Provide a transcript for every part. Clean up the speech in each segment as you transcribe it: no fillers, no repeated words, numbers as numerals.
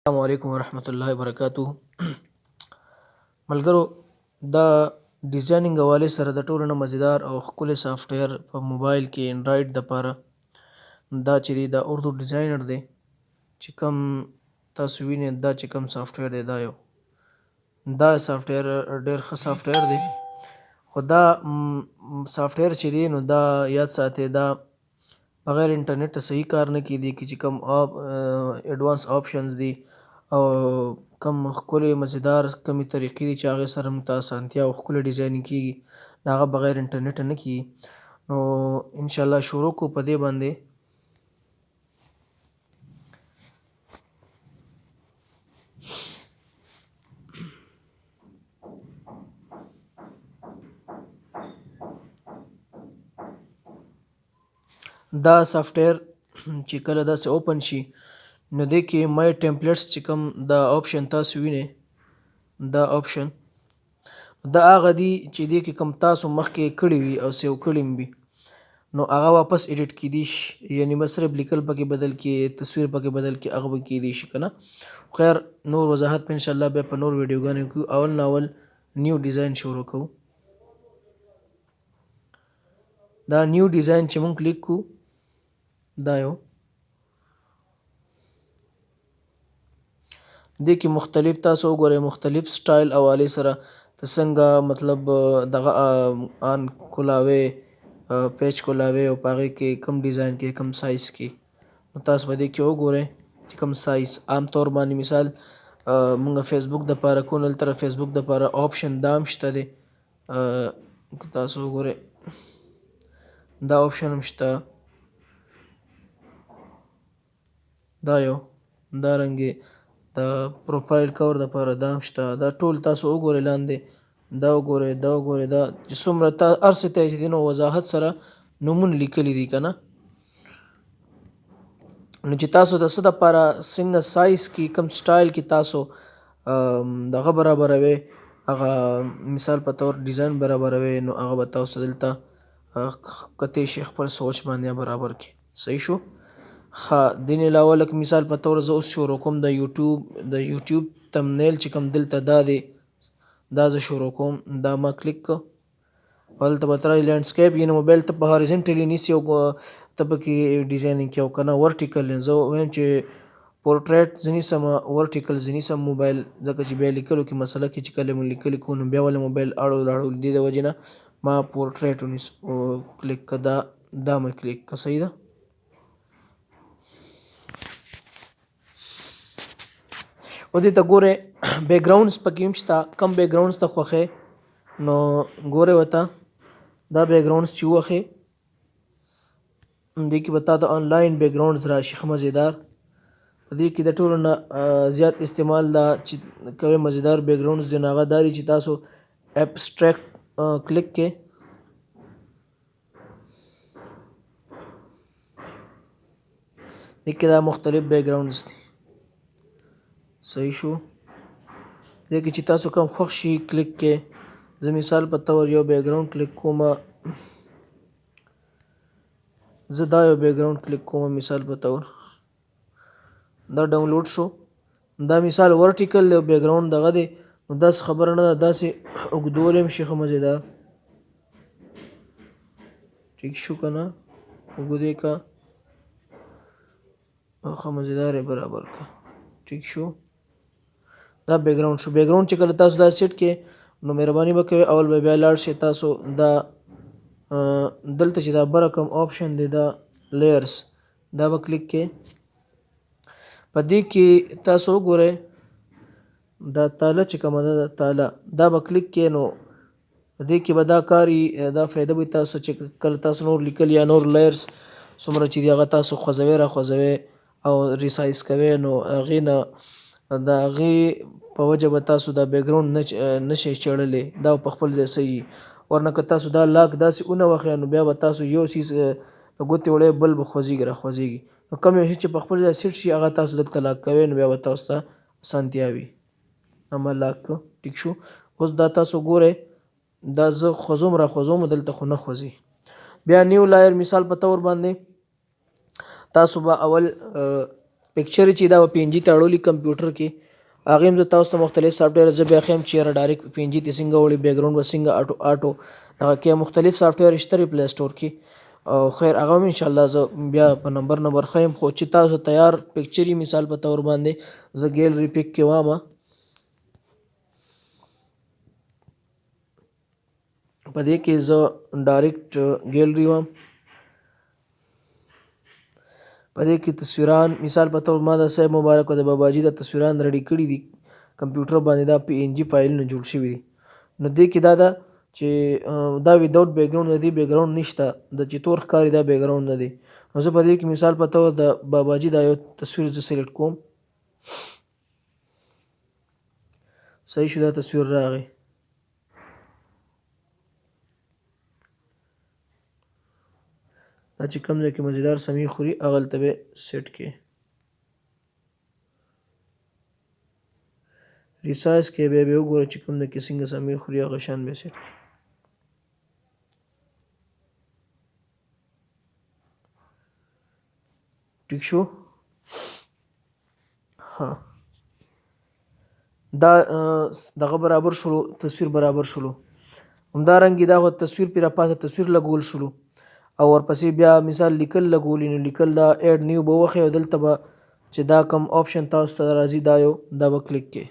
السلام علیکم ورحمت الله وبرکاتہ. ملګرو، دا ډیزاینینګ حوالې سره د ټولو نه مزیدار او ښکلی سافټویر په موبایل کې انډرایډ دپاره دا چې دی دا اردو ډیزاینر دی چې کوم تاسو وینئ دا چې کوم سافټویر دی دا سافټویر ډېر ښه سافټویر دی خو دا سافټویر چې دی نو دا یاد ساتئ دا بغیر انټرنیټ صحیح کار نه کیدی کې چې کوم ایډوانس آپشنز دي او کم ښکلې مزیدار کمې طریقې دي چې هغې سره موږ ته اسانتیا او ښکلی ډیزاینینګ کیږي نو هغه بغیر انټرنیټه نه کیږي. نو انشاءالله شروع کړو په دې باندې. دا سافټویر چې کله داسې اوپن شي نو دې کې مای ټمپلیټس چې کوم دا آپشن تاسو وینئ دا آپشن دا هغه دي چې دې کې کوم تاسو مخکې کړي وي او سیو کړي وي نو هغه واپس ایډیټ کیدی شي یعنې بس صرف لیکل پکې بدل کړي تصویر پکې بدل کړي هغه به کیدی شي که نه. خیر نور وضاحت به انشاءالله بیا په نور ویډیوګانو کې اول ناول نیو ډیزاین شروع کوو. دا نیو ډیزاین چې مونږ کلیک کوو دا یو دې کې مختلف تاسو وګورئ مختلف سټایل حوالې سره ته څنګه مطلب دغه آن کولاوې پیج کولاوې او په هغې کې کوم ډیزاین کې کوم سایز کې نو تاسو به دې کې وګورئ چې کوم سایز عام طور باندې مثال مونږ فیسبوک دپاره کوو نو دلته فیسبوک دپاره آپشن دا هم شته دی که تاسو وګورئ دا آپشن هم شته دا یو دارنګې د پروفایل کور دپاره دا هم شته دا ټول تاسو وګورئ لاندې دا وګورئ دا وګورئ دا چې څومره هر څه ته چې دی نو وضاحت سره نومونه لیکلي دي که نه نو چې تاسو د څه دپاره څنګه سایز کې کوم سټایل کې تاسو دغه برابروئ هغه مثال په طور ډیزاین برابروئ نو هغه به تاسو دلته کتی شي خپل سوچ باندې برابر کړي. صحیح شو؟ ښه دې نه علاوه لکه مثال په طور زه اوس شروع کوم د یوټیوب تمنیل چې کوم دلته دا دی دا زه شروع کوم دا ما کلیک کړ او هلته به ته رایي لینډسکیپ یعنې موبایل ته په هاریزنټلي نیسي او ته پکې ډیزاینینګ کوې او که نه ورټیکل زه وایم چې پورټریټ زه نیسم ورټیکل زه نیسم موبایل ځکه چې بیا لیکلو کې مسله کې چې کله مو لیکلي کوو نو بیا ولې موبایل اړول دې د وجې نه ما پورټریټ کلیک کړه دا مې کلیک کړه. صحیح ده. او دې ته ګورئ بیک ګراونډز پکې هم شته کم بیک ګراونډز ته خوښوئ نو ګورئ ورته دا بیک ګراونډز چې ووښئ دې کې به تا ته آنلاین بیک ګراونډز راشي ښه مزیدار په دې کې د ټولو نه زیات استعمال دا چې کوئ مزیدار بیک ګراونډز دي نو هغه دا دي چې تاسو ایبسټریکټ کلیک کړئ دې کې دا مختلف بیک ګراونډز دي. صحیح شو؟ دې کې چې تاسو کوم خوښ شي کلیک کړئ زه مثال په طور یو بیک ګراونډ کلیک کومه زه دا یو بیک ګراونډ کلیک کومه مثال په طور دا ډاونلوډ شو دا مثال ورټیکل دی بیک ګراونډ دغه دی نو داسې خبره نه ده داسې اوږدولی هم شي ښه مزیدار ټیک شو که نه اوږد یې که او ښه مزیدار یې برابر که ټیک شو. دا بیک ګراونډ شو بیک ګراونډ چې کله تاسو دا سیټ کړئ نو مهرباني به کوئ اول به بیا لاړ شئ تاسو دا دلته چې دا بره کوم آپشن دی دا لیئرز دا به کلیک کړئ په دې کې تاسو وګورئ دا تاله چې کومه ده تاله دا به کلیک کړئ نو په دې کې به دا کاري دا فایده به تاسو چې کله تاسو نور لیکل یا نور لیئرز څومره چې دي هغه تاسو خوځوئ راخوځوئ او ریسایز کوئ نو هغې نه د هغې په وجه به تاسو دا بیک ګراونډ نه شئ چړلی دا په خپل ځای صحیح ورنه که تاسو دا لاک داسې ونه وښیه نو بیا به تاسو یو څیز ګوتې وړئ بل به خوځېږي راخوځېږي نو کوم یو شي چې په خپل ځای سیټ شي هغه تاسو دلته لاک کوئ نو بیا به تاسو ته اسانتیا وي. ما لاک کړه ټیک شو. اوس دا تاسو ګورئ دا زه خوځوم راخوځوم دلته خو نه خوځي. بیا نیو لایر مثال په طور باندې تاسو به اول پکچر چې دا په PNG ته اړولي کمپیوټر کې هغه هم زه تاسو ته مختلف سافټویر زه بیا ښیم چې یاره ډایرکټ PNG ته څنګه وړي بیک ګراوند به څنګه آټو هغه کې مختلف سافټویر شته پلی سټور کې او خیر هغه هم انشاءالله زه بیا په نمبر ښیم خو چې تاسو تیار پکچر یې مثال په طور باندې زه ګیلري پک کې وامه په دې کې زه ډایرکټ ګیلري وام په دې کې تصویران مثال په طور ما د صاحب مبارک او د باباجي د تصویران ریډي کړي دي کمپیوټر باندې دا PNG فایلونه جوړ شوي دي نو دې کې دا ده چې دا ویداوټ بیک ګراوند د دې بیک ګراوند نشته د چې تور ښکاري دا بیک ګراوند نه دی نو زه په دې کې مثال په طور د باباجي دا یو تصویر زه سلیکټ کوم صحیح شو دا تصویر راغی دا چې کوم ځای کې مزیدار سمې خوري هغلته به سیټ کې ریسایز کې بیا به وګوره چې کوم ځای کې څنګه سمې خوري هغه شان به سیټ کې ټیک شو ها دا دغه برابر شلو تصویر برابر شلو همدارنګې دا تصویر پې راپاسه تصویر لګول شلو او ورپسې بیا مثال لیکل لګولي نو لیکل دا ایډ نیو به وښیي او دلته به چې دا کوم آپشن تاسو ته راځي دا به کلیک کړئ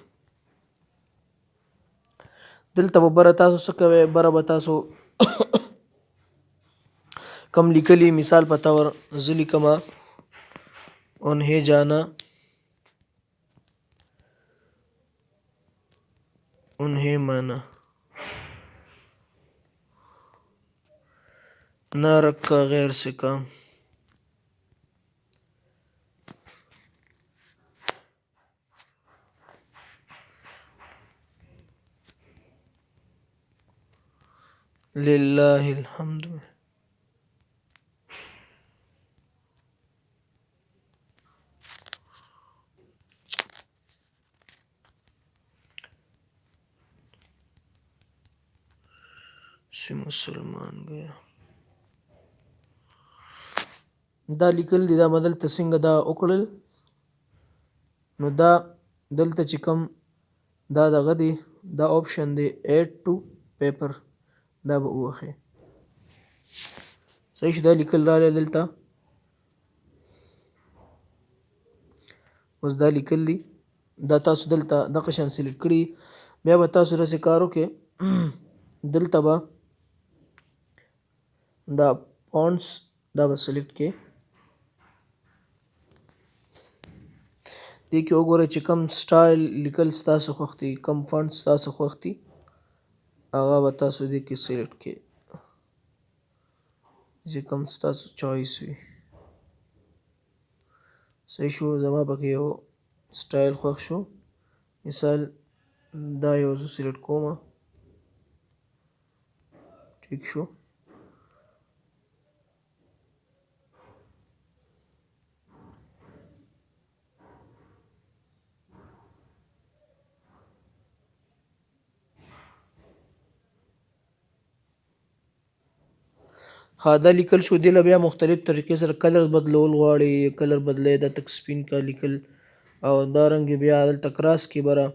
دلته به بره تاسو څه کوئ بره به تاسو کم لیکلي مثال په طور زه لیکمه انہیں جانا انہیں مانا نہ رکھا غیر سے کام للہ الحمد سے مسلمان گیا دا لیکل دي دا دلته څنګه دا وکړل نو دا دلته چې کوم دا دغه دی دا آپشن دی ایډ ټو پیپر دا به ووښئ صحیح شو دا لیکل راغلی دلته اوس دا لیکل دي دا تاسو دلته دغه شان سلیکټ کړي بیا به تاسو راسې کار وکړئ دلته به دا فونټس دا به سلیکټ کړئ دې کې وګورئ چې کوم سټایل لیکل ستاسو خوښ دي کوم فونټ ستاسو خوښ دي هغه به تاسو دې کې سلیکټ کړئ چې کوم ستاسو چوایس وي صحیح شو زما پکې یو سټایل خوښ شو مثال دا یو زه سلیکټ کومه ټیک شو ها دا لیکل شو دې له بیا مختلف طریقې سره کلر بدلول غواړي کلر بدلوي دا تک سپین کا لیکل او دارنګې بیا دلته کراس کې بره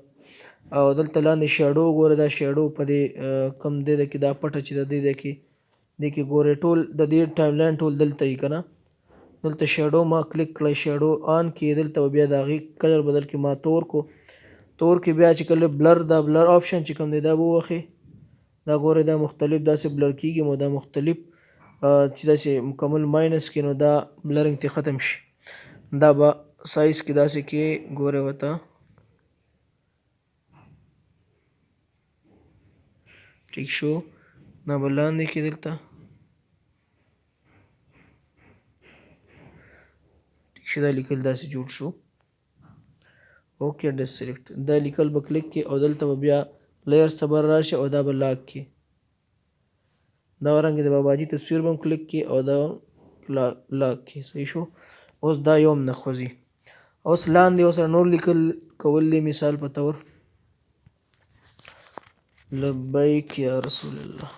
او دلته لاندې شیډو ګوره دا شیډو په دې کم دی ده کې دا پټه چې د دې ده کې دې کې ګورئ ټول د دې ټایم لاین ټول دلته یي که نه دلته شیډو ما کلیک کړی شیډو آن کې دلته بیا د هغې کلر بدل کې ما تور کو تور کې بیا چې کله بلر دا بلر آپشن چې کوم دی دا به ووښئ دا ګورئ دا مختلف داسې بلر کېږي نو دا مختلف چې داسې مکمل ماینس کې نو دا بلرنګ ترې ختم شي دا به سایز کې داسې کې ګورئ ورته ټیک شو دا به لاندې کې دلته ټیک شو دا لیکل داسې جوړ شو اوکې ډس سلیکټ دا لیکل به کلیک کې او دلته به بیا لیئرز ته به راشي او دا به لاک کې دا رنګ د باباجي تصویر به هم کلیک کې او دا لاک کې صحیح شو اوس دا یو هم نه خوځي اوس لاندې ورسره نور لیکل کول دی مثال په طور لبیک یا رسول الله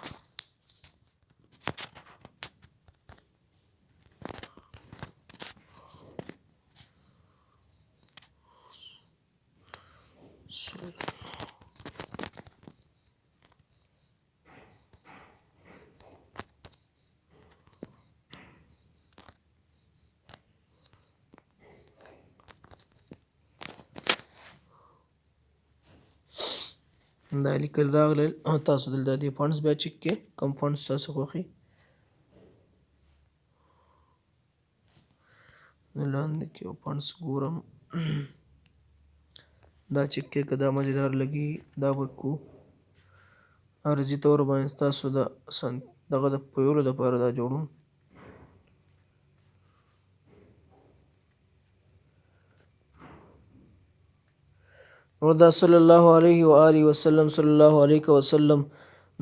دا لیکل راغلل تاسو دلته د فنډس بیا چک کې کم فنډس تاسو خوښي لاندې کې فنډس ګورم دا چک کې که دا مزیدار لګي دا به کو عرضي طور باندې تاسو د دغه د پیولو دپاره دا جوړوم نو دا صلی الله علیه و آله وسلم صلی الله علیه وسلم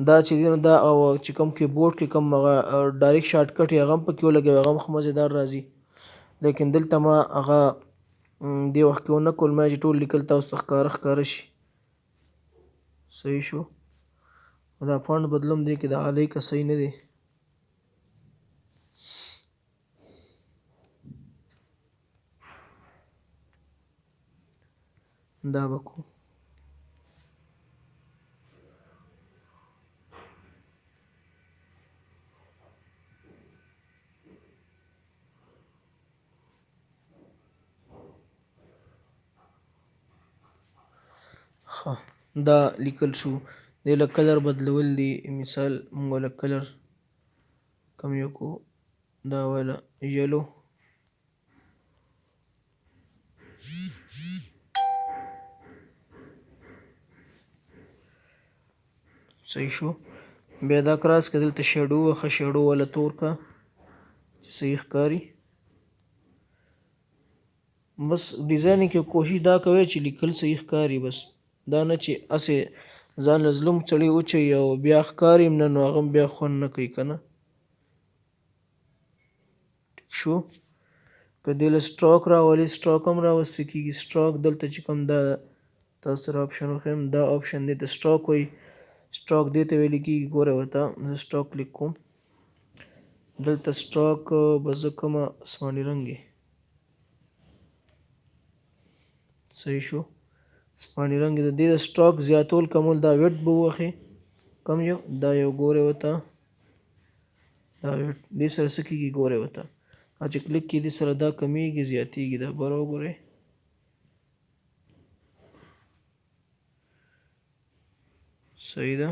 دا چې دی نو دا او چې کوم کیبورډ کې کوم هغه ډایرکټ شارټ کټ یې هغه هم پکې ولګوي هغه هم ښه مزیدار راځي لیکن دلته ما هغه دې وخت کې ونه کول ما چې ټول لیکل تاسو ته ښکاره شي صحیح شو دا فونټ بدلوم دی کې د علی که صحیح نه دی دا به کو دا لیکل شو دی له کلر بدلول دي مثال موږ له کلر کم یو کو دا والا یلو صحیح شو بیا دا کراس که دلته شیډو وخه شیډو والا تور کا چې صحیح ښکاري بس ډیزاینینګ کې کوشش دا کوئ چې لیکل صحیح ښکاري بس دا نه چې هسې ځان له ظلم سړی وچوي او بیا ښکاري هم نه نو هغه هم بیا خوند نه کوي که نه ټیک شو که دې له سټراک راولي سټراک هم راوستی کېږي سټراک دلته چې کوم دا تاسو سره آپشن وښیم دا آپشن دی ته سټراک وایي سټراک دې ته ویل کېږي ګوره ورته زه سټراک کلیک کوم دلته سټراک به زه کومه اسماني رنګ یې صحیح شو اسماني رنګ د دې د سټراک زیاتول کمول دا ویډ به ووښي کم یو دا یو ګورئ ورته دا ویډ دې سره څه کېږي ګورئ ورته چې کلیک کې دې سره دا کمیږي زیاتېږي دا بره وګورئ صحیح ده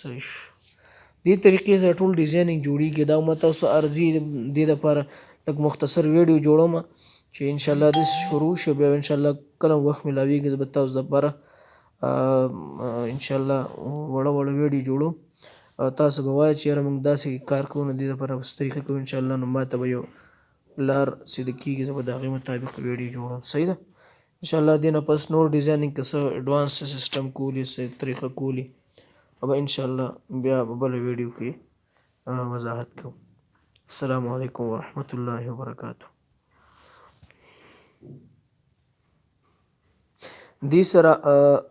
صحیح شو دې طریقې سره ټول ډیزاینینګ جوړیږي دا ما تاسو عرضي دې دپاره لږ مختصر ویډیو جوړوم چې انشاءالله دې شروع شو بیا انشاءالله کله وخت میلاویږي زه به تاسو دپاره انشاءالله وړه ویډیو جوړوم او تاسو به وایئ چې یاره موږ داسې کار کوو نو دې دپاره په څه طریقه کوو انشاءالله نو ما ته به یو لار سیده کېږي زه به د هغې مطابق ویډیو جوړوم صحیح ده انشاءالله دې نه پس نور ډیزاینینګ که څه اډوانس سیسټم کولی څه طریقه کولی او به انشاءالله بیا به بله ویډیو کې وضاحت کوو السلام علیکم ورحمة الله وبرکاته دې سره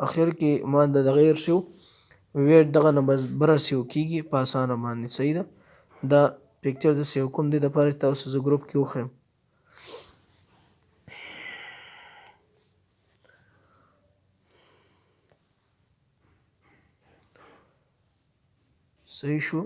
اخر کې ما د دغه هېر شو ویډ دغه نه بس بره سیو کېږي په اسانه باندې صحیح ده دا پکچر زه سیو کوم دې دپاره تاسو زه ګروپ کې وښیم صحیح شو